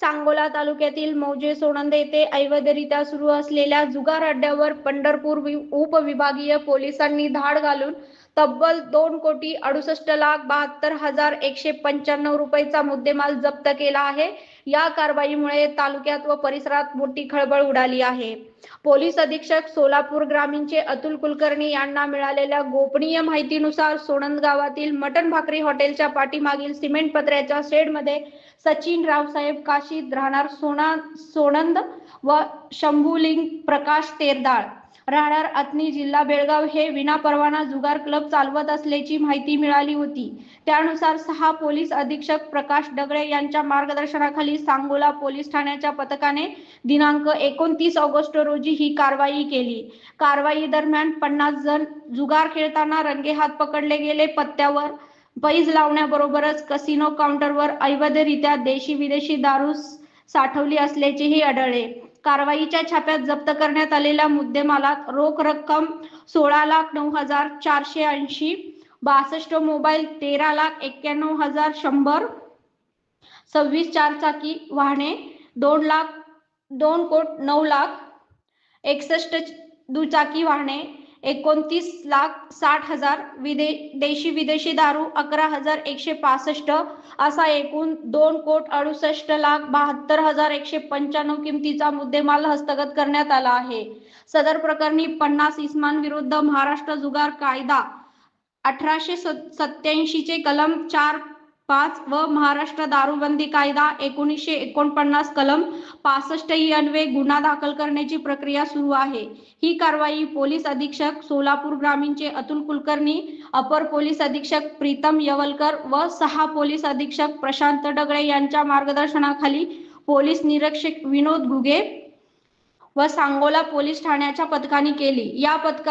सांगोला तालुक्यातील मौजे सोनंद येथे अवैधरित्या सुरू असलेल्या जुगार अड्ड्यावर पंढरपूर उपविभागीय पोलिसांनी धाड घालून तब्बल 2,68,72,195 रुपयाचा मुद्देमाल जप्त केला आहे। या कारवाईमुळे तालुक्यात व परिसरात मोठी खळबळ उडाली आहे। पोलीस अधीक्षक सोलापूर ग्रामीणचे अतुल कुलकर्णी यांना मिळालेल्या गोपनीय माहितीनुसार सोनंद गावातील मटन भाकरी हॉटेलच्या पाठीमागील सिमेंट पत्र्याच्या शेडमध्ये सचिन रावसाहेब काशीद राहणार सोनंद व शंभूलिंग प्रकाश तेरदाळ राहणार अथनी जिल्हा बेळगाव हे विनापरवाना जुगार क्लब चालवत असल्याची माहिती मिळाली होती। त्यानुसार 6 पोलीस अधीक्षक प्रकाश डगळे यांच्या मार्गदर्शनाखाली सांगोला पोलीस ठाण्याच्या पथकाने दिनांक 29 ऑगस्ट रोजी ही कारवाई केली। कारवाई दरम्यान 50 जण जुगार खेळताना रंगेहात पकडले गेले। पत्त्यावर पैज लावण्याबरोबरच कसिनो काउंटरवर अवैधरित्या देशी विदेशी दारू साठवली असल्याचेही आढळले। कारवाईच्या छाप्यात जप्त करण्यात आलेल्या मुद्देमालात रोख रक्कम 16,09,480, 62 मोबाईल, 13,91,100, 26 चारचाकी वाहने, 2,09,61,000 दुचाकी वाहने, 29,60,000, देशी विदेशी दारू 11,165 असा एकूण 2,68,72,195 किमतीचा मुद्देमाल हस्तगत करण्यात आला आहे। सदर प्रकरणी 50 इसमांविरुद्ध महाराष्ट्र जुगार कायदा 1887 चे कलम 4(5) व महाराष्ट्र दारूबंदी कायदा 1949 कलम 65 अन्वये गुन्हा दाखल करण्याची प्रक्रिया सुरू आहे। ही कारवाई पोलीस अधीक्षक सोलापूर ग्रामीणचे अतुल कुलकर्णी, अपर पोलीस अधीक्षक प्रीतम यवलकर व 6 पोलीस अधीक्षक प्रशांत डगळे यांच्या मार्गदर्शनाखाली पोलीस निरीक्षक विनोद घुगे व सांगोला पोलीस ठाण्याच्या पथकाने केली। या पथकात